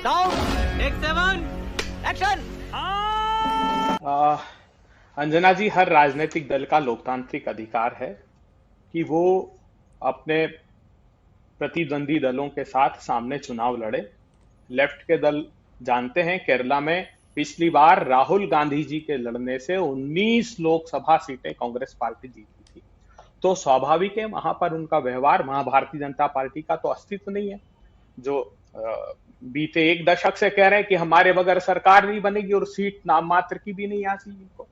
Sound take 7 action. Anjana ji, हर राजनीतिक दल का लोकतांत्रिक अधिकार है कि वो अपने प्रतिद्वंदी दलों के साथ सामने चुनाव लड़े। लेफ्ट के दल जानते हैं, केरला में पिछली बार राहुल गांधी जी के लड़ने से 19 लोकसभा सीटें कांग्रेस पार्टी जीती थी। तो स्वाभाविक है वहां पर उनका व्यवहार, वहां भारतीय जनता पार्टी का तो अस्तित्व नहीं है। जो बीते एक दशक से कह रहे हैं कि हमारे बगैर सरकार नहीं बनेगी और सीट नाम मात्र की भी नहीं आती इनको।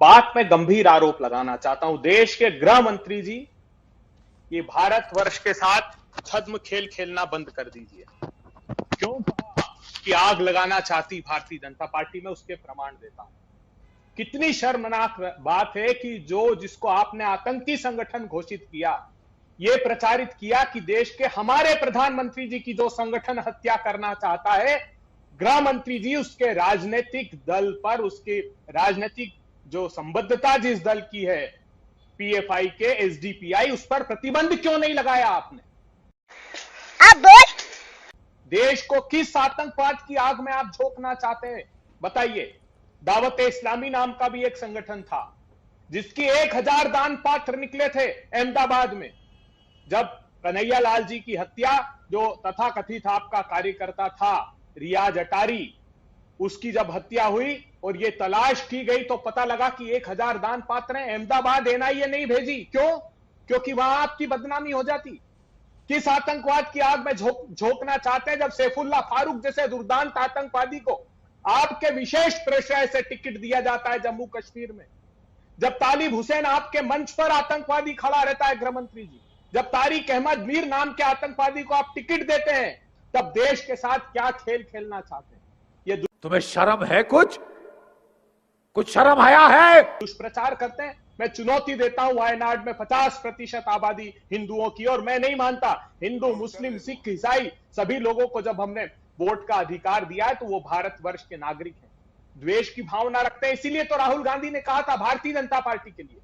बात में गंभीर आरोप लगाना चाहता हूं, देश के गृह मंत्री जी, ये भारतवर्ष के साथ छद्म खेल खेलना बंद कर दीजिए। क्यों कहा कि आग लगाना चाहती भारतीय जनता पार्टी में, उसके प्रमाण देता हूं। कितनी शर्मनाक बात है कि जिसको आपने आतंकी संगठन घोषित किया, ये प्रचारित किया कि देश के हमारे प्रधानमंत्री जी की जो संगठन हत्या करना चाहता है, गृह मंत्री जी उसके राजनीतिक दल पर, उसकी राजनीतिक जो संबद्धता जिस दल की है, पीएफआई के एसडीपीआई, उस पर प्रतिबंध क्यों नहीं लगाया आपने? आप बोल देश को किस आतंकवाद की आग में आप झोंकना चाहते हैं, बताइए। दावत इस्लामी नाम का भी एक संगठन था जिसकी 1000 दान पात्र निकले थे अहमदाबाद में, जब कन्हैया लाल जी की हत्या, जो तथाकथित आपका कार्यकर्ता था रियाज अटारी, उसकी जब हत्या हुई और ये तलाश की गई तो पता लगा कि 1000 दान पात्र हैं। अहमदाबाद एनआईए नहीं भेजी, क्यों? क्योंकि वहां आपकी बदनामी हो जाती। किस आतंकवाद की आग में झोंकना चाहते हैं, जब सैफुल्लाह फारूक जैसे दुर्दांत आतंकवादी को आपके विशेष प्रश्रय से टिकट दिया जाता है जम्मू कश्मीर में, जब तालिब हुसैन आपके मंच पर आतंकवादी खड़ा रहता है गृह मंत्री जी, जब तारिक अहमद मीर नाम के आतंकवादी को आप टिकट देते हैं, तब देश के साथ क्या खेल खेलना चाहते हैं? ये तुम्हें शर्म है? कुछ शर्म आया है? दुष्प्रचार करते हैं। मैं चुनौती देता हूं, वायनाड में 50% आबादी हिंदुओं की, और मैं नहीं मानता हिंदू, मुस्लिम, सिख, ईसाई सभी लोगों को जब हमने वोट का अधिकार दिया है तो वो भारतवर्ष के नागरिक हैं। द्वेष की भावना रखते हैं, इसीलिए तो राहुल गांधी ने कहा था भारतीय जनता पार्टी के लिए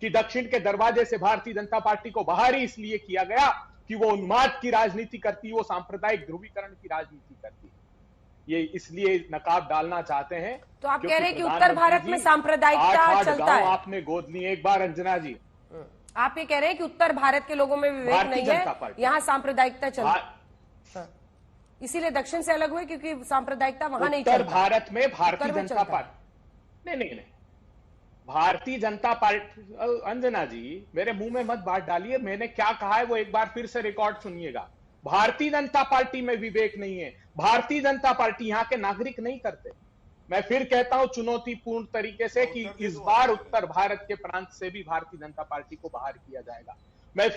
कि दक्षिण के दरवाजे से भारतीय जनता पार्टी को बाहर ही इसलिए किया गया कि वो उन्माद की राजनीति करती, वो सांप्रदायिक ध्रुवीकरण की राजनीति करती। ये इसलिए नकाब डालना चाहते हैं। तो आप कह रहे हैं कि उत्तर भारत में सांप्रदायिकता चलता है? आपने गोद ली एक बार अंजना जी। आप ये कह रहे हैं कि उत्तर भारत के लोगों में विवेक नहीं है, यहाँ सांप्रदायिकता चलती है, इसीलिए दक्षिण से अलग हुए क्योंकि सांप्रदायिकता वहां नहीं चलता। उत्तर भारत में भारतीय जनता पार्टी नहीं, भारतीय जनता पार्टी, अंजना जी मेरे मुंह में मत बात डालिए। मैंने क्या कहा है वो एक बार फिर से रिकॉर्ड सुनिएगा। भारतीय जनता पार्टी में विवेक नहीं है, भारतीय जनता पार्टी यहाँ के नागरिक नहीं करते। मैं फिर कहता हूं चुनौतीपूर्ण तरीके से कि इस बार उत्तर भारत के प्रांत से भी भारतीय जनता पार्टी को बाहर किया जाएगा। मैं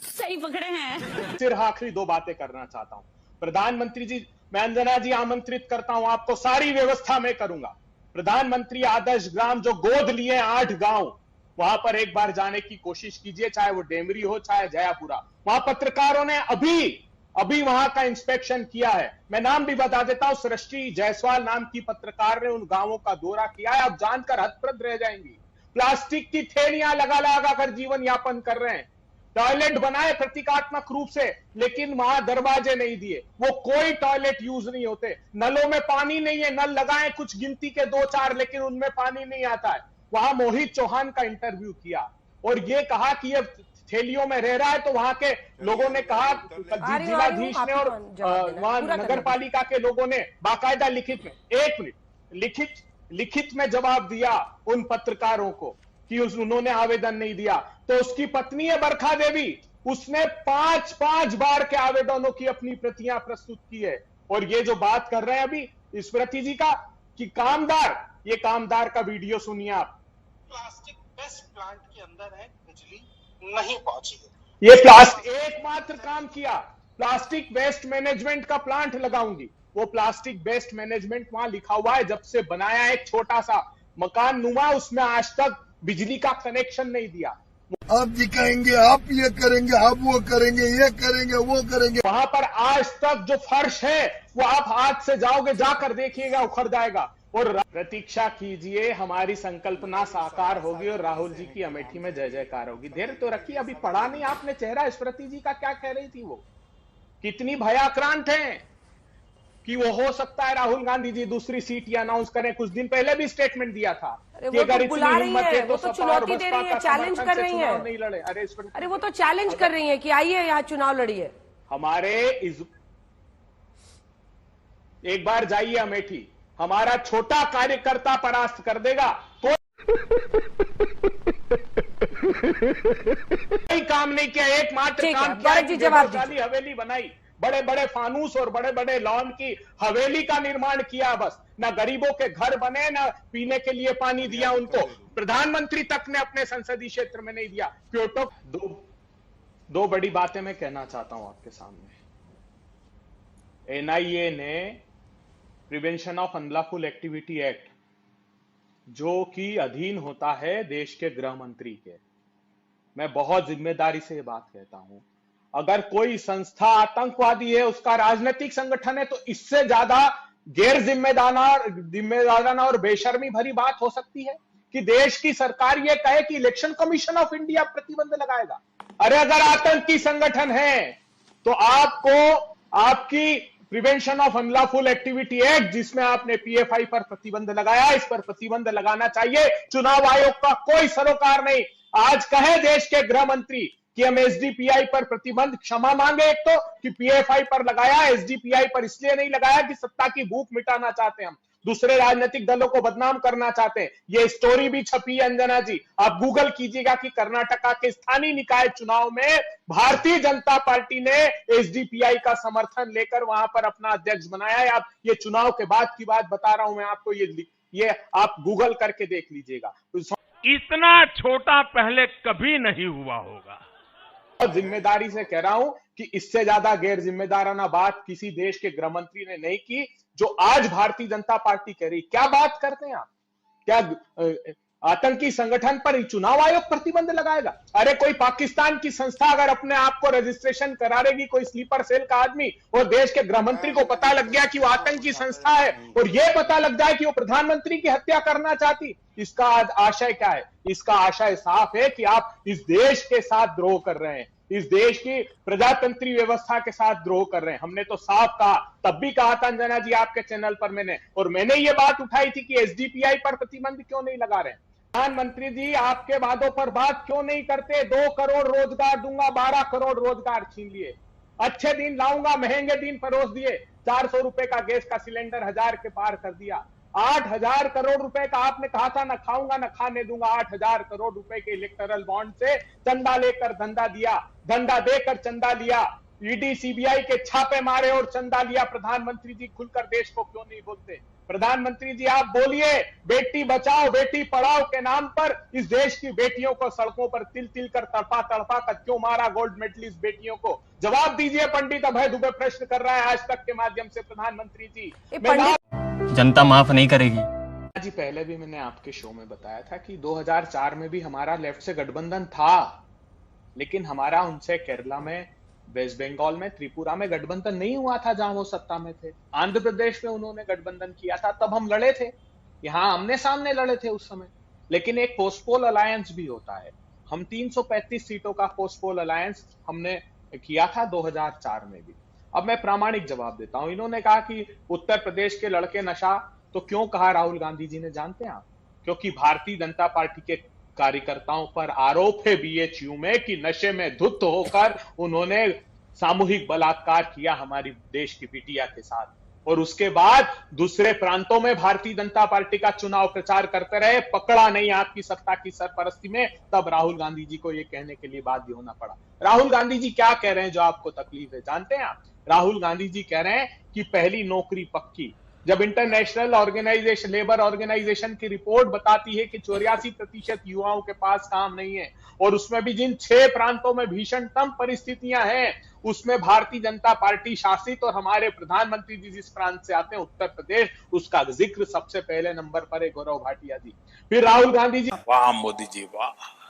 सही पकड़े हैं। फिर आखिरी 2 बातें करना चाहता हूं। प्रधानमंत्री जी, मैं अंजना जी आमंत्रित करता हूं आपको, सारी व्यवस्था मैं करूंगा। प्रधानमंत्री आदर्श ग्राम जो गोद लिए 8 गांव, वहां पर एक बार जाने की कोशिश कीजिए, चाहे वो डेमरी हो चाहे जयापुरा। वहां पत्रकारों ने अभी वहां का इंस्पेक्शन किया है। मैं नाम भी बता देता हूं, सृष्टि जायसवाल नाम की पत्रकार ने उन गांवों का दौरा किया है। आप जानकर हतप्रभ रह जाएंगी। प्लास्टिक की थैलियां लगा कर जीवन यापन कर रहे हैं। टॉयलेट बनाए प्रतीकात्मक रूप से, लेकिन वहां दरवाजे नहीं दिए। वो कोई टॉयलेट यूज नहीं होते, नलों में पानी नहीं है, नल लगाए कुछ गिनती के 2-4, लेकिन उनमें पानी नहीं आता है। वहां मोहित चौहान का इंटरव्यू किया और ये कहा कि ये थैलियों में रह रहा है, तो वहां के लोगों ने कहा, जिलाधीश ने और वहां नगर पालिका के लोगों ने बाकायदा लिखित में, 1 मिनट, लिखित में जवाब दिया उन पत्रकारों को कि उन्होंने आवेदन नहीं दिया। तो उसकी पत्नी है बरखा देवी, उसने 5 बार के आवेदनों की अपनी प्रतियां प्रस्तुत की है। और ये जो बात कर रहे हैं अभी स्मृति जी का कि ये कामदार का वीडियो सुनिए आप। प्लास्टिक वेस्ट प्लांट के अंदर है, बिजली नहीं पहुंची है। ये प्लास्टिक एकमात्र काम किया, प्लास्टिक वेस्ट मैनेजमेंट का प्लांट लगाऊंगी। वो प्लास्टिक वेस्ट मैनेजमेंट वहां लिखा हुआ है, जब से बनाया एक छोटा सा मकान नुमा, उसमें आज तक बिजली का कनेक्शन नहीं दिया। आप दिखाएंगे, आप ये करेंगे, आप वो करेंगे, ये करेंगे, वो करेंगे। वहां पर आज तक जो फर्श है वो आप हाथ से जाओगे, जाकर देखिएगा, उखड़ जाएगा। और प्रतीक्षा कीजिए, हमारी संकल्पना साकार होगी और राहुल जी की अमेठी में जय जयकार होगी। धैर्य तो रखिए, अभी पढ़ा नहीं आपने चेहरा स्मृति जी का, क्या कह रही थी वो, कितनी भयाक्रांत हैं, कि वो हो सकता है राहुल गांधी जी दूसरी सीट ही अनाउंस करें। कुछ दिन पहले भी स्टेटमेंट दिया था कि अगर इतनी हिम्मत है तो चुनौती दे रही है, चैलेंज कर रही है, नहीं लड़े। अरे वो तो चैलेंज कर रही है कि आइए यहाँ चुनाव लड़िए। एक बार जाइए अमेठी, हमारा छोटा कार्यकर्ता परास्त कर देगा। कोई काम नहीं किया, एकमात्र काम किया है हवेली बनाई, बड़े बड़े फानूस और बड़े बड़े लॉन की हवेली का निर्माण किया। बस ना गरीबों के घर बने, ना पीने के लिए पानी दिया उनको। प्रधानमंत्री तक ने अपने संसदीय क्षेत्र में नहीं दिया। क्योंटो दो बड़ी बातें मैं कहना चाहता हूं आपके सामने। एनआईए ने prevention of unlawful activity act, जो कि अधीन होता है देश के गृह मंत्री के, मैं बहुत जिम्मेदारी से ये बात कहता हूं, अगर कोई संस्था आतंकवादी है, उसका राजनीतिक संगठन है, तो इससे ज्यादा गैर जिम्मेदाराना और बेशर्मी भरी बात हो सकती है कि देश की सरकार ये कहे कि इलेक्शन कमीशन ऑफ इंडिया प्रतिबंध लगाएगा। अरे अगर आतंकी संगठन है तो आपको आपकी prevention of unlawful activity act, जिसमें आपने पीएफआई पर प्रतिबंध लगाया, इस पर प्रतिबंध लगाना चाहिए। चुनाव आयोग का कोई सरोकार नहीं। आज कहे देश के गृह मंत्री कि हम एसडीपीआई पर प्रतिबंध, क्षमा मांगे एक तो कि पीएफआई पर लगाया, एसडीपीआई पर इसलिए नहीं लगाया कि सत्ता की भूख मिटाना चाहते हम, दूसरे राजनीतिक दलों को बदनाम करना चाहते हैं। ये स्टोरी भी छपी है अंजना जी, आप गूगल कीजिएगा कि कर्नाटका के स्थानीय निकाय चुनाव में भारतीय जनता पार्टी ने एसडीपीआई का समर्थन लेकर वहां पर अपना अध्यक्ष बनाया है। आप ये चुनाव के बाद की बात बता रहा हूं मैं आपको, ये आप गूगल करके देख लीजिएगा। इतना छोटा पहले कभी नहीं हुआ होगा। और जिम्मेदारी से कह रहा हूं कि इससे ज्यादा गैर जिम्मेदाराना बात किसी देश के गृह मंत्री ने नहीं की, जो आज भारतीय जनता पार्टी कह रही। क्या बात करते हैं आप? क्या आतंकी संगठन पर चुनाव आयोग प्रतिबंध लगाएगा? अरे कोई पाकिस्तान की संस्था अगर अपने आप को रजिस्ट्रेशन करा लेगी, कोई स्लीपर सेल का आदमी, और देश के गृह मंत्री को पता लग गया कि वो आतंकी संस्था है, और यह पता लग जाए कि वो प्रधानमंत्री की हत्या करना चाहती, इसका आशय क्या है? इसका आशय साफ है कि आप इस देश के साथ द्रोह कर रहे हैं, इस देश की प्रजातंत्री व्यवस्था के साथ द्रोह कर रहे हैं। हमने तो साफ कहा, तब भी कहा था अंजना जी आपके चैनल पर मैंने ये बात उठाई थी कि एसडीपीआई पर प्रतिबंध क्यों नहीं लगा रहे? प्रधानमंत्री जी आपके वादों पर बात क्यों नहीं करते? 2 करोड़ रोजगार दूंगा, 12 करोड़ रोजगार छीन लिए। अच्छे दिन लाऊंगा, महंगे दिन परोस दिए। 400 रुपए का गैस का सिलेंडर 1000 के पार कर दिया। 8000 करोड़ रुपए का आपने कहा था, न खाऊंगा न खाने दूंगा। 8000 करोड़ रुपए के इलेक्टोरल बॉन्ड से चंदा लेकर धंधा दिया, धंधा देकर चंदा लिया। ईडी सीबीआई के छापे मारे और चंदा लिया। प्रधानमंत्री जी खुलकर देश को क्यों नहीं बोलते? प्रधानमंत्री जी आप बोलिए, बेटी बचाओ बेटी पढ़ाओ के नाम पर इस देश की बेटियों को सड़कों पर तिल तिल कर तड़पा तड़पा कर क्यों मारा? गोल्ड मेडलिस्ट बेटियों को जवाब दीजिए। पंडित अभय दुबे प्रश्न कर रहा है आज तक के माध्यम से। प्रधानमंत्री जी, जनता माफ नहीं करेगी जी। पहले भी मैंने आपके शो में बताया था कि 2004 में भी हमारा लेफ्ट से गठबंधन था, लेकिन हमारा उनसे केरला में, वेस्ट बंगाल में, त्रिपुरा में गठबंधन नहीं हुआ था जहां वो सत्ता में थे। आंध्र प्रदेश में उन्होंने गठबंधन किया था, तब हम लड़े थे, यहां आमने सामने लड़े थे उस समय। लेकिन एक पोस्टपोल अलायंस भी होता है। हम 335 सीटों का पोस्टपोल अलायंस हमने किया था 2004 में भी। अब मैं प्रामाणिक जवाब देता हूं। इन्होंने कहा कि उत्तर प्रदेश के लड़के नशा, तो क्यों कहा राहुल गांधी जी ने जानते हैं आप? क्योंकि भारतीय जनता पार्टी के कार्यकर्ताओं पर आरोप है बीएचयू में कि नशे में धुत होकर उन्होंने सामूहिक बलात्कार किया हमारी देश की बिटिया के साथ, और उसके बाद दूसरे प्रांतों में भारतीय जनता पार्टी का चुनाव प्रचार करते रहे। पकड़ा नहीं आपकी सत्ता की सरपरस्ती में, तब राहुल गांधी जी को यह कहने के लिए बाध्य होना पड़ा। राहुल गांधी जी क्या कह रहे हैं जो आपको तकलीफ है, जानते हैं आप? राहुल गांधी जी कह रहे हैं कि पहली नौकरी पक्की। जब इंटरनेशनल ऑर्गेनाइजेशन, लेबर ऑर्गेनाइजेशन की रिपोर्ट बताती है कि 84% युवाओं के पास काम नहीं है, और उसमें भी जिन 6 प्रांतों में भीषणतम परिस्थितियां हैं, उसमें भारतीय जनता पार्टी शासित और हमारे प्रधानमंत्री जी जिस प्रांत से आते हैं, उत्तर प्रदेश, उसका जिक्र सबसे पहले नंबर पर है गौरव भाटिया जी। फिर राहुल गांधी जी, वाह मोदी जी, वाह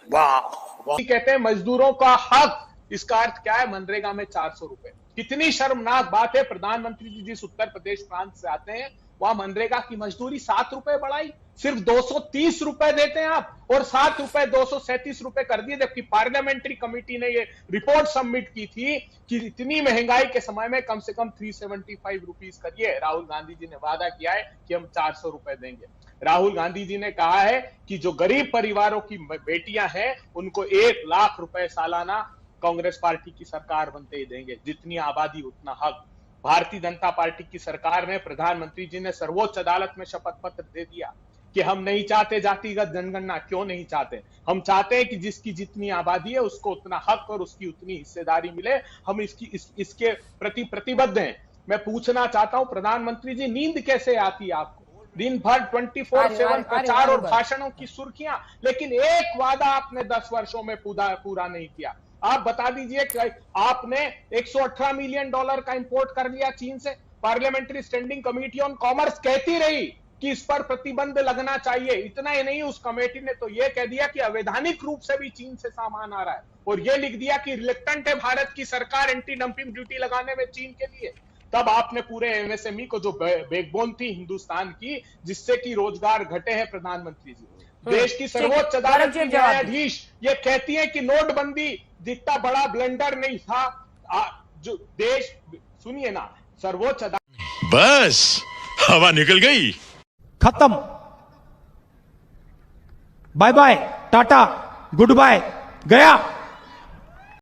वाह, कहते हैं मजदूरों का हक। इसका अर्थ क्या है? मनरेगा में 400 रुपए। कितनी शर्मनाक बात है। प्रधानमंत्री जी जिस उत्तर प्रदेश प्रांत से आते हैं, वहां मनरेगा की मजदूरी 7 रुपए बढ़ाई, सिर्फ 230 रुपए देते हैं आप, और 7 रुपए 237 रुपए कर दिए, जबकि पार्लियामेंट्री कमेटी ने ये रिपोर्ट सबमिट की थी कि इतनी महंगाई के समय में कम से कम 375 रुपीज करिए। राहुल गांधी जी ने वादा किया है कि हम 400 रुपए देंगे। राहुल गांधी जी ने कहा है कि जो गरीब परिवारों की बेटियां हैं उनको 1 लाख रुपए सालाना कांग्रेस पार्टी की सरकार बनते ही देंगे। जितनी आबादी उतना हक। भारतीय जनता पार्टी की सरकार ने, प्रधानमंत्री जी ने सर्वोच्च अदालत में शपथ पत्र दे दिया कि हम नहीं चाहते जातिगत जनगणना। क्यों नहीं चाहते? हम चाहते हैं कि जिसकी जितनी आबादी है उसको उतना हक और उसकी उतनी हिस्सेदारी मिले। हम इसके प्रति प्रतिबद्ध हैं। मैं पूछना चाहता हूं प्रधानमंत्री जी, नींद कैसे आती है आपको? दिन भर 24/7 प्रचार और भाषणों की सुर्खियां, लेकिन एक वादा आपने 10 वर्षों में पूरा नहीं किया। आप बता दीजिए कि आपने $118 मिलियन का इंपोर्ट कर लिया चीन से। Parliamentary standing committee on commerce कहती रही कि इस पर प्रतिबंध लगना चाहिए। इतना ही नहीं, उस कमेटी ने तो यह कह दिया कि अवैधानिक रूप से भी चीन से सामान आ रहा है, और यह लिख दिया कि रिलेक्टेंट है भारत की सरकार एंटी डंपिंग ड्यूटी लगाने में चीन के लिए। तब आपने पूरे एमएसएमई को, जो बैकबोन थी हिंदुस्तान की, जिससे कि रोजगार घटे हैं, प्रधानमंत्री जी, देश की सर्वोच्च अदालत की न्यायाधीश ये कहती है कि नोटबंदी जितना बड़ा ब्लंडर नहीं था। जो देश, सुनिए ना, सर्वोच्च अदालत, बस हवा निकल गई, खत्म, bye bye, tata, goodbye, गया।